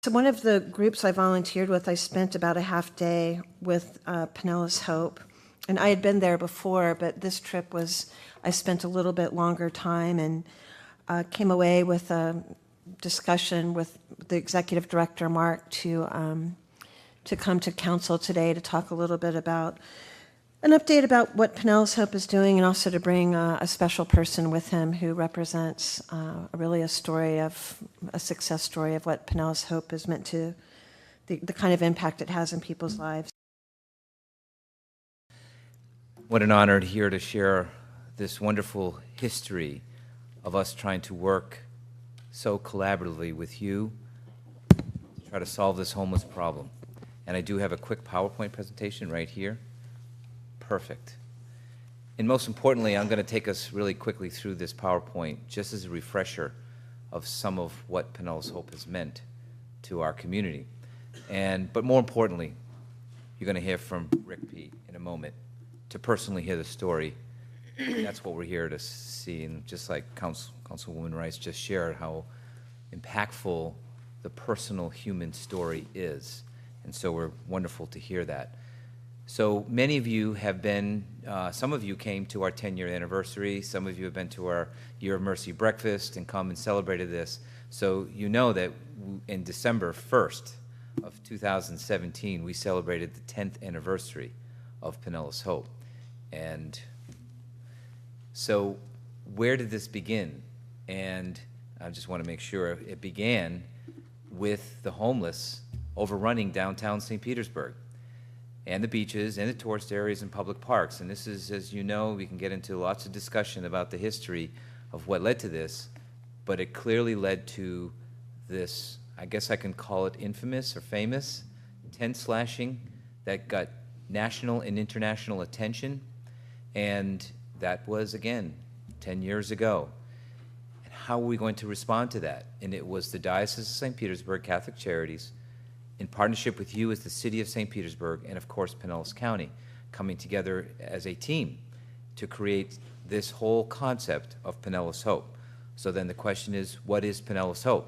So one of the groups I volunteered with, I spent about a half day with Pinellas Hope. And I had been there before, but this trip was, I spent a little bit longer time and came away with a discussion with the executive director, Mark, to come to council today to talk a little bit about an update about what Pinellas Hope is doing, and also to bring a special person with him who represents really a success story of what Pinellas Hope is meant to, the kind of impact it has in people's lives. What an honor here to share this wonderful history of us trying to work so collaboratively with you to try to solve this homeless problem. And I do have a quick PowerPoint presentation right here. Perfect. And most importantly, I'm going to take us really quickly through this PowerPoint just as a refresher of some of what Pinellas Hope has meant to our community. But more importantly, you're going to hear from Rick Peet in a moment to personally hear the story. That's what we're here to see. And just like Councilwoman Rice just shared, how impactful the personal human story is. And so we're wonderful to hear that. So many of you have been, some of you came to our 10-year anniversary, some of you have been to our Year of Mercy breakfast and come and celebrated this. So you know that in December 1st of 2017, we celebrated the 10th anniversary of Pinellas Hope. And so where did this begin? And I just want to make sure it began with the homeless overrunning downtown St. Petersburg, and the beaches, and the tourist areas and public parks. And this is, as you know, we can get into lots of discussion about the history of what led to this, but it clearly led to this, I guess I can call it infamous or famous, tent slashing that got national and international attention. And that was, again, 10 years ago. And how are we going to respond to that? And it was the Diocese of St. Petersburg Catholic Charities, in partnership with you as the City of St. Petersburg and, of course, Pinellas County, coming together as a team to create this whole concept of Pinellas Hope. So then the question is, what is Pinellas Hope?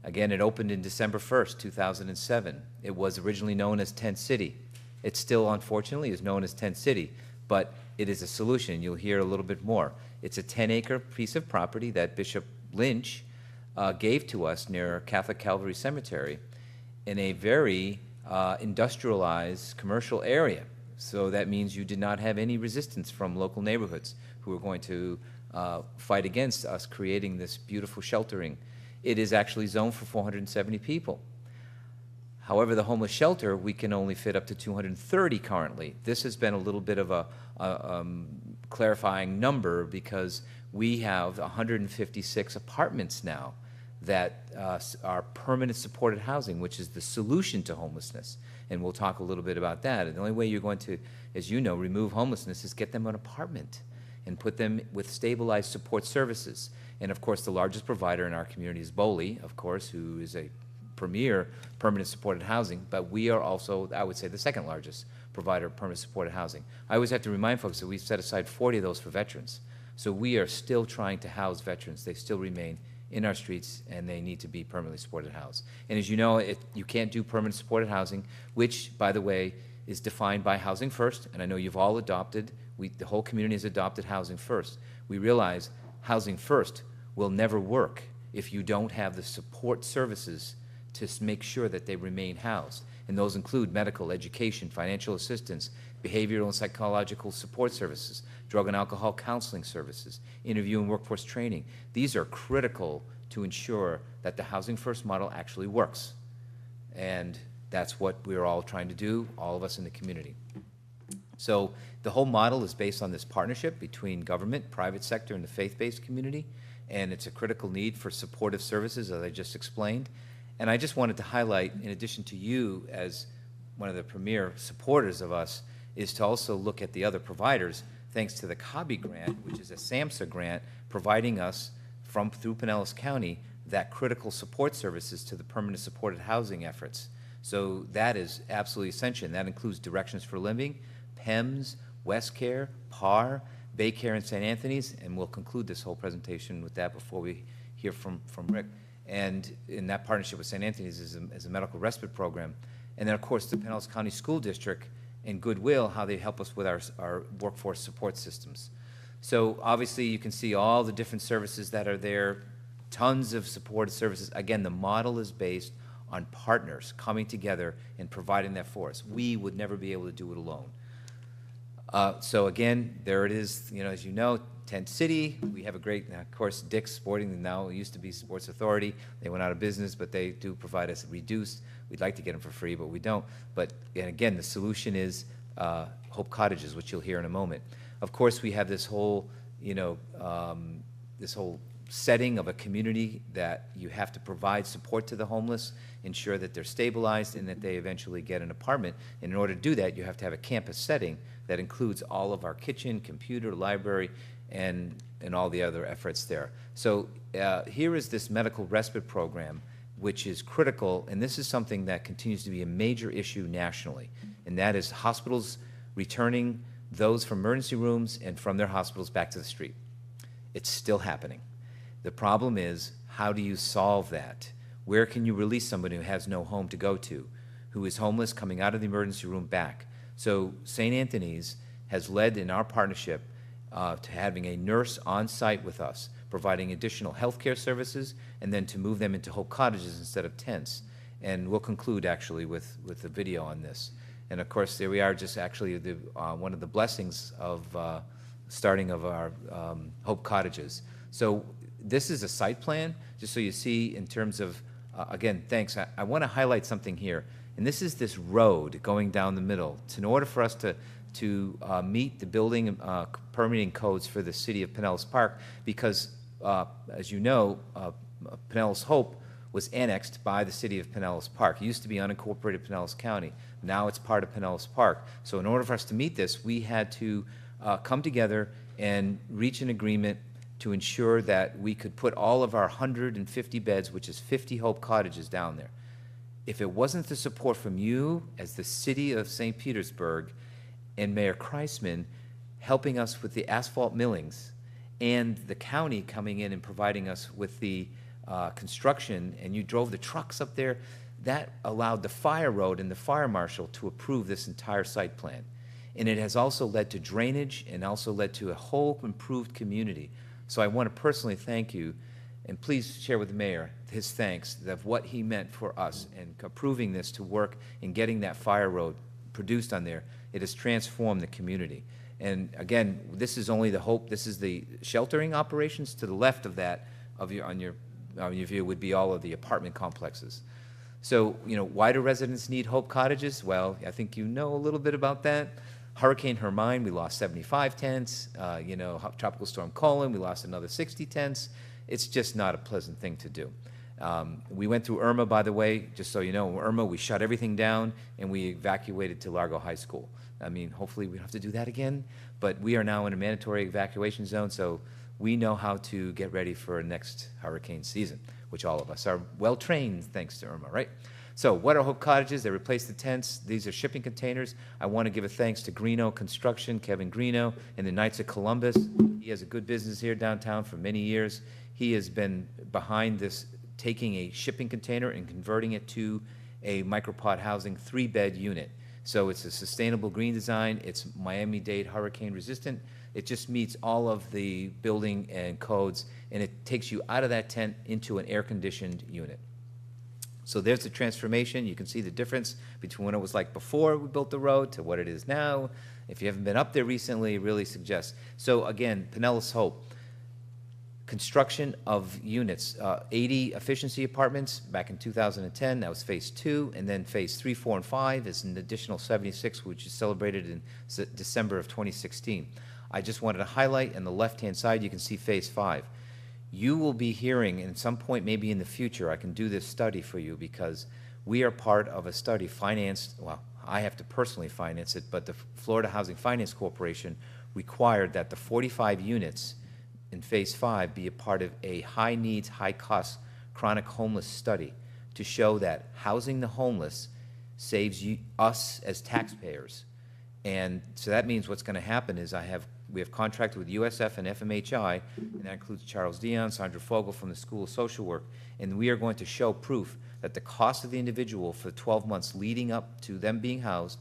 Again, it opened in December 1st, 2007. It was originally known as Tent City. It still, unfortunately, is known as Tent City, but it is a solution. You'll hear a little bit more. It's a 10-acre piece of property that Bishop Lynch gave to us near Catholic Calvary Cemetery, in a very industrialized commercial area. So that means you did not have any resistance from local neighborhoods who were going to fight against us creating this beautiful sheltering. It is actually zoned for 470 people. However, the homeless shelter, we can only fit up to 230 currently. This has been a little bit of a clarifying number because we have 156 apartments now that are permanent supported housing, which is the solution to homelessness. And we'll talk a little bit about that. And the only way you're going to, as you know, remove homelessness is get them an apartment and put them with stabilized support services. And of course, the largest provider in our community is Boley, of course, who is a premier permanent supported housing, but we are also, I would say, the second largest provider of permanent supported housing. I always have to remind folks that we've set aside 40 of those for veterans. So we are still trying to house veterans. They still remain in our streets, and they need to be permanently supported housed. And as you know, you can't do permanent supported housing, which, by the way, is defined by Housing First, and I know you've all adopted, the whole community has adopted Housing First. We realize Housing First will never work if you don't have the support services to make sure that they remain housed. And those include medical, education, financial assistance, behavioral and psychological support services, drug and alcohol counseling services, interview and workforce training. These are critical to ensure that the Housing First model actually works. And that's what we're all trying to do, all of us in the community. So the whole model is based on this partnership between government, private sector, and the faith-based community. And it's a critical need for supportive services, as I just explained. And I just wanted to highlight, in addition to you as one of the premier supporters of us, is to also look at the other providers, thanks to the CABI grant, which is a SAMHSA grant, providing us through Pinellas County that critical support services to the permanent supported housing efforts. So that is absolutely essential. And that includes Directions for Living, PEMS, West Care, PAR, Bay Care, and St. Anthony's. And we'll conclude this whole presentation with that before we hear from Rick. and in that partnership with St. Anthony's is a medical respite program. And then, of course, the Pinellas County School District and Goodwill, how they help us with our workforce support systems. So obviously, you can see all the different services that are there, tons of supported services. Again, the model is based on partners coming together and providing that for us. We would never be able to do it alone. So again, there it is, as you know, Tent City. We have a great, of course, Dick's Sporting, now it used to be Sports Authority. They went out of business, but they do provide us reduced. We'd like to get them for free, but we don't. And again, the solution is Hope Cottages, which you'll hear in a moment. Of course, we have this whole, this whole setting of a community that you have to provide support to the homeless, ensure that they're stabilized and that they eventually get an apartment. And in order to do that, you have to have a campus setting that includes all of our kitchen, computer, library, and all the other efforts there. So here is this medical respite program, which is critical, and this is something that continues to be a major issue nationally, and that is hospitals returning those from emergency rooms and from their hospitals back to the street. It's still happening. The problem is, how do you solve that? Where can you release somebody who has no home to go to, who is homeless coming out of the emergency room back? So St. Anthony's has led in our partnership to having a nurse on site with us, providing additional health care services, and then to move them into Hope Cottages instead of tents. And we'll conclude actually with a video on this. And of course, there we are, just actually one of the blessings of starting of our Hope Cottages. So this is a site plan, just so you see in terms of, again, thanks. I want to highlight something here. And this is this road going down the middle. It's in order for us to meet the building permitting codes for the city of Pinellas Park, because as you know, Pinellas Hope was annexed by the city of Pinellas Park. It used to be unincorporated Pinellas County. Now it's part of Pinellas Park. So in order for us to meet this, we had to come together and reach an agreement to ensure that we could put all of our 150 beds, which is 50 Hope Cottages, down there. If it wasn't the support from you as the city of St. Petersburg and Mayor Kreisman helping us with the asphalt millings, and the county coming in and providing us with the construction, and you drove the trucks up there, that allowed the fire road and the fire marshal to approve this entire site plan. And it has also led to drainage and also led to a whole improved community. So I want to personally thank you, and please share with the mayor his thanks of what he meant for us and approving this to work and getting that fire road produced on there. It has transformed the community. And again, this is only the Hope, this is the sheltering operations. To the left of that, on your view, would be all of the apartment complexes. So, why do residents need Hope Cottages? Well, I think you know a little bit about that. Hurricane Hermine, we lost 75 tents. Tropical Storm Colin, we lost another 60 tents. It's just not a pleasant thing to do. We went through Irma, by the way, just so you know. Irma, we shut everything down and we evacuated to Largo High School. I mean, hopefully we don't have to do that again, but we are now in a mandatory evacuation zone, so we know how to get ready for next hurricane season, which all of us are well trained thanks to Irma, right? So what are Hope Cottages? They replaced the tents. These are shipping containers. I want to give a thanks to Greeno Construction, Kevin Greeno, and the Knights of Columbus. He has a good business here downtown for many years. He has been behind this, taking a shipping container and converting it to a micropod housing 3-bed unit. So it's a sustainable green design. It's Miami-Dade hurricane resistant. It just meets all of the building and codes, and it takes you out of that tent into an air-conditioned unit. So there's the transformation. You can see the difference between what it was like before we built the road to what it is now. If you haven't been up there recently, really suggest. So again, Pinellas Hope. Construction of units, 80 efficiency apartments back in 2010. That was phase 2, and then phase 3, 4, and 5 is an additional 76, which is celebrated in December of 2016. I just wanted to highlight on the left-hand side, you can see phase 5. You will be hearing, and at some point maybe in the future, I can do this study for you, because we are part of a study financed, well, I have to personally finance it, but the Florida Housing Finance Corporation required that the 45 units in phase 5 be a part of a high needs, high cost chronic homeless study to show that housing the homeless saves us as taxpayers. And so that means what's going to happen is I have We have contracted with USF and FMHI, and that includes Charles Dion, Sandra Fogel from the School of Social Work, and we are going to show proof that the cost of the individual for 12 months leading up to them being housed,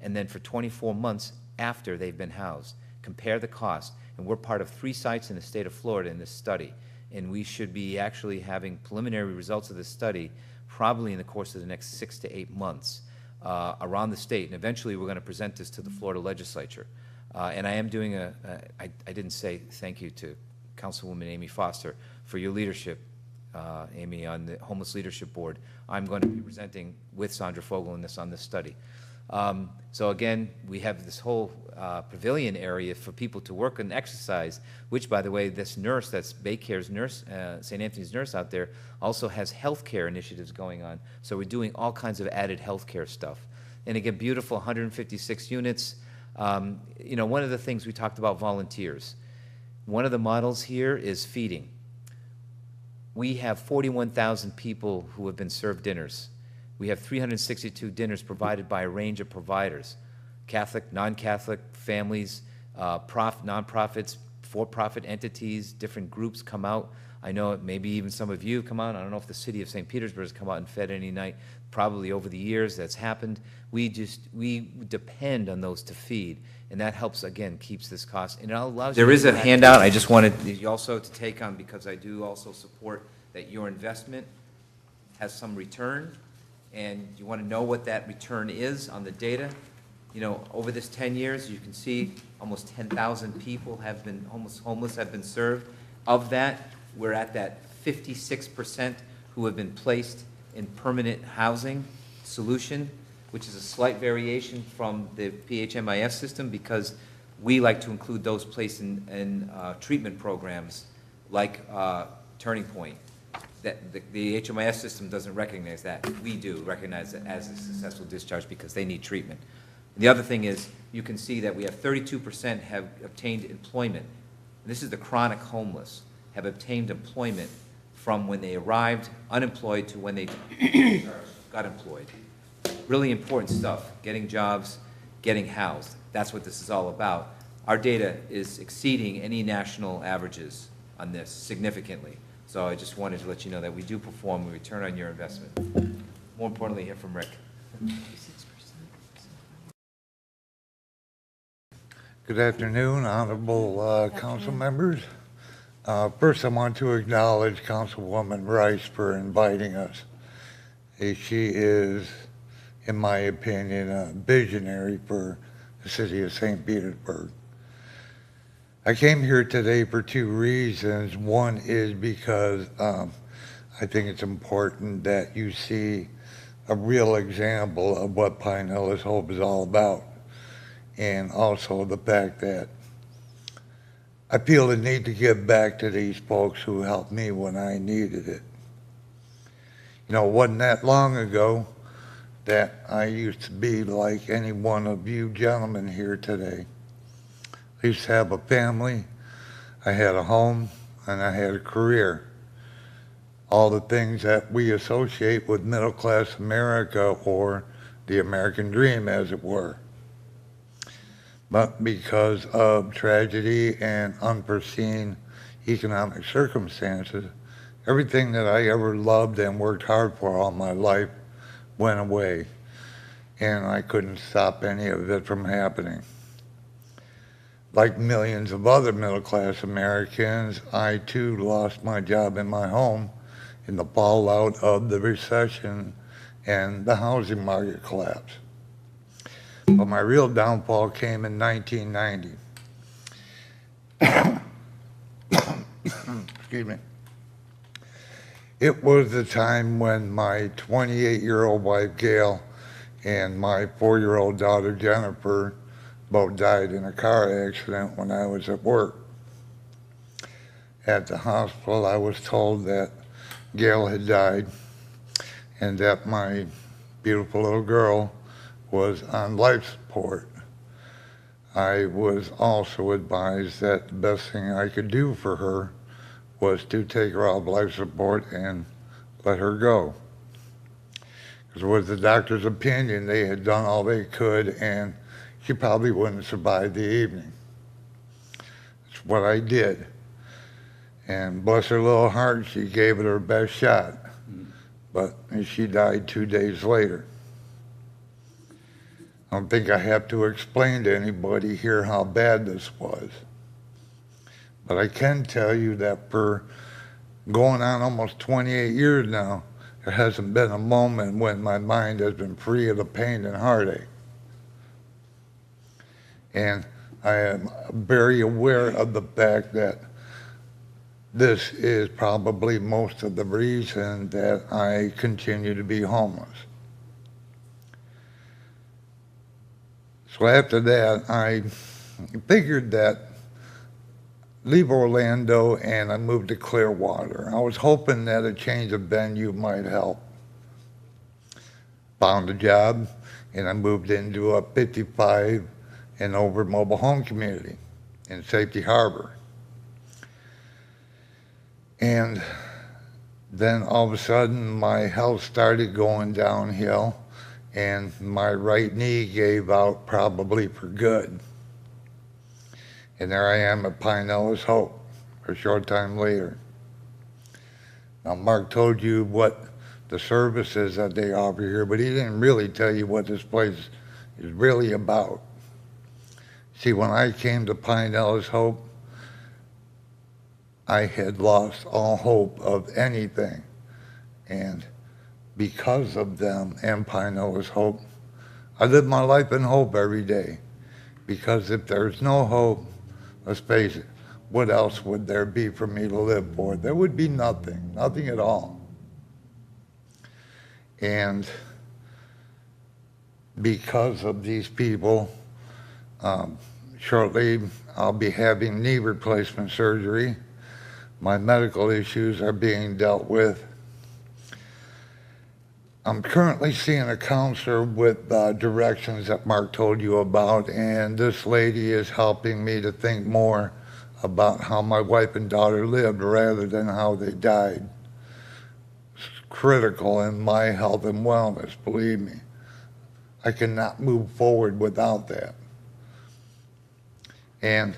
and then for 24 months after they've been housed. Compare the cost, and we're part of 3 sites in the state of Florida in this study, and we should be actually having preliminary results of this study probably in the course of the next 6 to 8 months around the state, and eventually we're going to present this to the Florida legislature. And I am doing I didn't say thank you to Councilwoman Amy Foster for your leadership, Amy, on the Homeless Leadership Board. I'm going to be presenting with Sandra Fogel on this study. So again, we have this whole pavilion area for people to work and exercise, which, by the way, this nurse, that's Baycare's nurse, St. Anthony's nurse out there, also has healthcare initiatives going on. So we're doing all kinds of added healthcare stuff. And again, beautiful 156 units. You know, one of the things we talked about volunteers. One of the models here is feeding. We have 41,000 people who have been served dinners. We have 362 dinners provided by a range of providers, Catholic, non-Catholic, families, nonprofits, for-profit entities, different groups come out. I know maybe even some of you come out. I don't know if the city of St. Petersburg has come out and fed any night. Probably over the years that's happened. We depend on those to feed, and that helps, again, keeps this cost. And it allows you. There is a handout I just wanted you also to take on, because I do also support that your investment has some return, and you want to know what that return is on the data. You know, over this 10 years, you can see almost 10,000 people have been homeless have been served. Of that, we're at that 56% who have been placed in permanent housing solution, which is a slight variation from the PHMIS system, because we like to include those placed in treatment programs like Turning Point. That the HMIS system doesn't recognize that. We do recognize it as a successful discharge because they need treatment. And the other thing is, you can see that we have 32% have obtained employment. And this is the chronic homeless, have obtained employment from when they arrived unemployed to when they got employed. Really important stuff, getting jobs, getting housed. That's what this is all about. Our data is exceeding any national averages on this significantly. So I just wanted to let you know that we do perform, we return on your investment. More importantly, hear from Rick. Good afternoon, honorable council members. First, I want to acknowledge Councilwoman Rice for inviting us. She is, in my opinion, a visionary for the city of St. Petersburg. I came here today for 2 reasons. One is because I think it's important that you see a real example of what Pinellas Hope is all about. And also the fact that I feel the need to give back to these folks who helped me when I needed it. You know, it wasn't that long ago that I used to be like any one of you gentlemen here today. I used to have a family, I had a home, and I had a career. All the things that we associate with middle-class America, or the American dream, as it were. But because of tragedy and unforeseen economic circumstances, everything that I ever loved and worked hard for all my life went away, and I couldn't stop any of it from happening. Like millions of other middle-class Americans, I too lost my job in my home in the fallout of the recession and the housing market collapse. But my real downfall came in 1990. Excuse me. It was the time when my 28-year-old wife, Gail, and my 4-year-old daughter, Jennifer, both died in a car accident when I was at work. At the hospital, I was told that Gail had died and that my beautiful little girl was on life support. I was also advised that the best thing I could do for her was to take her off life support and let her go. Because with the doctor's opinion, they had done all they could, and she probably wouldn't survive the evening. It's what I did. And bless her little heart, she gave it her best shot. But she died 2 days later. I don't think I have to explain to anybody here how bad this was. But I can tell you that for going on almost 28 years now, there hasn't been a moment when my mind has been free of the pain and heartache. And I am very aware of the fact that this is probably most of the reason that I continue to be homeless. So after that, I figured that leave Orlando and I moved to Clearwater. I was hoping that a change of venue might help. Found a job and I moved into a 55 and over mobile home community in Safety Harbor. And then all of a sudden my health started going downhill and my right knee gave out probably for good. And there I am at Pinellas Hope a short time later. Now, Mark told you what the service is that they offer here, but he didn't really tell you what this place is really about. See, when I came to Pinellas Hope, I had lost all hope of anything. And because of them and Pinellas Hope, I live my life in hope every day. Because if there's no hope, let's face it, what else would there be for me to live for? There would be nothing, nothing at all. And because of these people, shortly I'll be having knee replacement surgery. My medical issues are being dealt with. I'm currently seeing a counselor with directions that Mark told you about, and this lady is helping me to think more about how my wife and daughter lived rather than how they died. It's critical in my health and wellness, believe me. I cannot move forward without that. And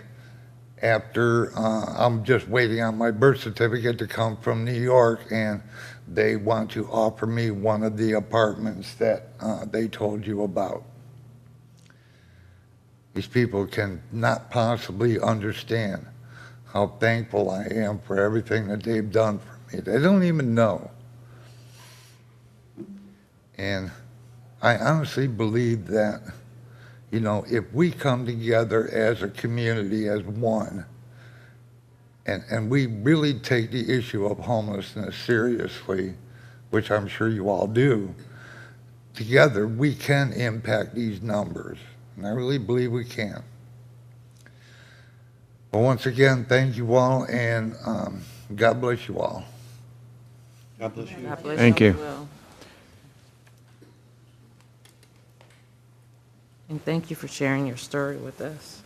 after, I'm just waiting on my birth certificate to come from New York, and they want to offer me one of the apartments that they told you about. These people can not possibly understand how thankful I am for everything that they've done for me. They don't even know. And I honestly believe that, you know, if we come together as a community, as one, and we really take the issue of homelessness seriously, which I'm sure you all do, together we can impact these numbers. And I really believe we can. Well, once again, thank you all, and God bless you all. God bless you. God bless Thank you. Will. And thank you for sharing your story with us.